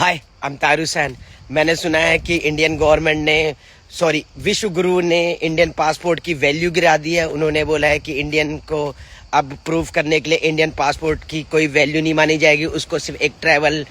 हाय, अमतार हुसैन। मैंने सुना है कि इंडियन गवर्नमेंट ने विश्व गुरु ने इंडियन पासपोर्ट की वैल्यू गिरा दी है। उन्होंने बोला है कि इंडियन को अब प्रूव करने के लिए इंडियन पासपोर्ट की कोई वैल्यू नहीं मानी जाएगी, उसको सिर्फ एक ट्रैवल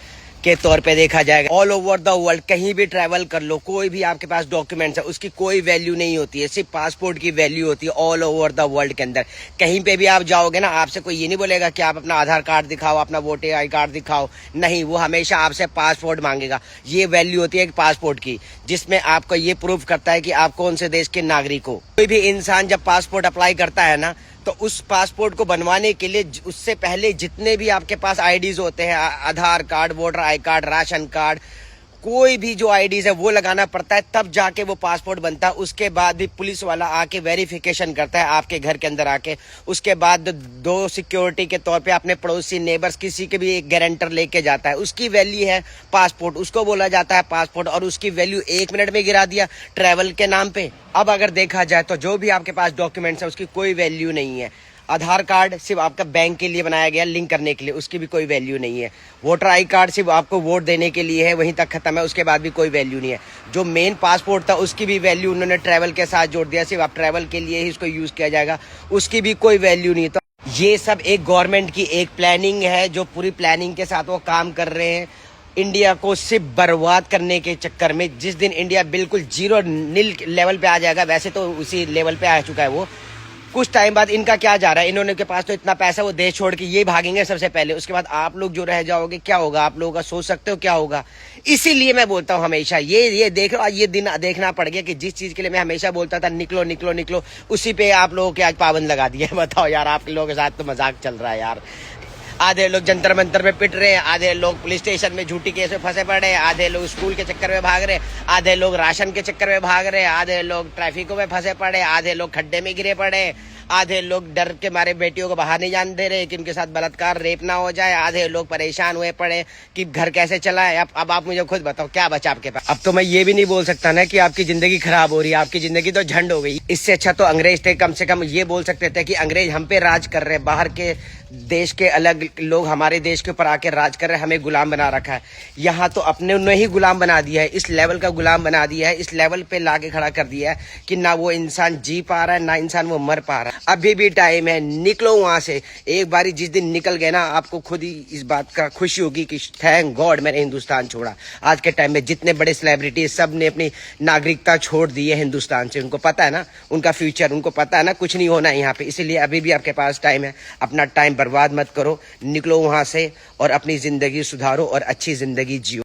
के तौर पे देखा जाएगा। ऑल ओवर द वर्ल्ड कहीं भी ट्रैवल कर लो, कोई भी आपके पास डॉक्यूमेंट्स है उसकी कोई वैल्यू नहीं होती है, सिर्फ पासपोर्ट की वैल्यू होती है ऑल ओवर द वर्ल्ड के अंदर। कहीं पे भी आप जाओगे ना, आपसे कोई ये नहीं बोलेगा कि आप अपना आधार कार्ड दिखाओ, अपना वोटर आई कार्ड दिखाओ, नहीं, वो हमेशा आपसे पासपोर्ट मांगेगा। ये वैल्यू होती है एक पासपोर्ट की, जिसमें आपको ये प्रूव करता है कि आप कौन से देश के नागरिक हो। कोई भी इंसान जब पासपोर्ट अप्लाई करता है ना, तो उस पासपोर्ट को बनवाने के लिए उससे पहले जितने भी आपके पास आईडीज होते हैं, Aadhaar card, voter I card, ration card, कोई भी जो आईडीज है वो लगाना पड़ता है, तब जाके वो पासपोर्ट बनता है। उसके बाद भी पुलिस वाला आके वेरिफिकेशन करता है आपके घर के अंदर आके। उसके बाद दो सिक्योरिटी के तौर पे अपने पड़ोसी, नेबर्स, किसी के भी एक गारंटर लेके जाता है। उसकी वैल्यू है पासपोर्ट, उसको बोला जाता है पासपोर्ट, और उसकी वैल्यू 1 मिनट में गिरा दिया ट्रैवल के नाम पे। अब अगर देखा जाए तो जो भी आपके पास डॉक्यूमेंट्स है उसकी कोई वैल्यू नहीं है। आधार कार्ड सिर्फ आपका बैंक के लिए बनाया गया, लिंक करने के लिए, उसकी भी कोई वैल्यू नहीं है। वोटर आई कार्ड सिर्फ आपको वोट देने के लिए है, वहीं तक खत्म है, उसके बाद भी कोई वैल्यू नहीं है। जो मेन पासपोर्ट था उसकी भी वैल्यू उन्होंने ट्रैवल के साथ जोड़ दिया, सिर्फ आप ट्रैवल के लिए ही उसको यूज किया जाएगा, उसकी भी कोई वैल्यू नहीं। तो ये सब एक गवर्नमेंट की एक प्लानिंग है, जो पूरी प्लानिंग के साथ वो काम कर रहे हैं इंडिया को सिर्फ बर्बाद करने के चक्कर में। जिस दिन इंडिया बिल्कुल जीरो नील लेवल पे आ जाएगा, वैसे तो उसी लेवल पे आ चुका है वो, कुछ टाइम बाद इनका क्या जा रहा है, इन्होंने के पास तो इतना पैसा, वो देश छोड़ के ये भागेंगे सबसे पहले, उसके बाद आप लोग जो रह जाओगे, क्या होगा आप लोगों का, सोच सकते हो क्या होगा। इसीलिए मैं बोलता हूँ हमेशा ये देख लो, ये दिन देखना पड़ गया कि जिस चीज के लिए मैं हमेशा बोलता था निकलो निकलो निकलो, उसी पे आप लोगों के आज पाबंद लगा दिया। बताओ यार, आप लोगों के साथ तो मजाक चल रहा है यार। आधे लोग जंतर मंतर में पिट रहे हैं, आधे लोग पुलिस स्टेशन में झूठी केस में फंसे पड़े, आधे लोग स्कूल के चक्कर में भाग रहे, आधे लोग राशन के चक्कर में भाग रहे, आधे लोग ट्रैफिकों में फंसे पड़े, आधे लोग खड्डे में गिरे पड़े, आधे लोग डर के मारे बेटियों को बाहर नहीं जाने दे रहे कि उनके साथ बलात्कार, रेप ना हो जाए, आधे लोग परेशान हुए पड़े कि घर कैसे चलाए। अब आप मुझे खुद बताओ क्या बचा आपके पास। अब तो मैं ये भी नहीं बोल सकता ना कि आपकी जिंदगी खराब हो रही है, आपकी जिंदगी तो झंड हो गई। इससे अच्छा तो अंग्रेज थे, कम से कम ये बोल सकते थे कि अंग्रेज हम पे राज कर रहे हैं, बाहर के देश के अलग लोग हमारे देश के ऊपर आके राज कर रहे हैं, हमें गुलाम बना रखा है। यहाँ तो अपने ने ही गुलाम बना दिया है, इस लेवल का गुलाम बना दिया है, इस लेवल पे लाके खड़ा कर दिया है कि ना वो इंसान जी पा रहा है, ना इंसान वो मर पा रहा है। अभी भी टाइम है, निकलो वहां से। एक बारी जिस दिन निकल गए ना, आपको खुद ही इस बात का खुशी होगी कि थैंक गॉड मैंने हिंदुस्तान छोड़ा। आज के टाइम में जितने बड़े सेलिब्रिटी सब ने अपनी नागरिकता छोड़ दी है हिंदुस्तान से, उनको पता है ना उनका फ्यूचर, उनको पता है ना कुछ नहीं होना है यहाँ पे। इसीलिए अभी भी आपके पास टाइम है, अपना टाइम बर्बाद मत करो, निकलो वहां से और अपनी जिंदगी सुधारो और अच्छी जिंदगी जियो।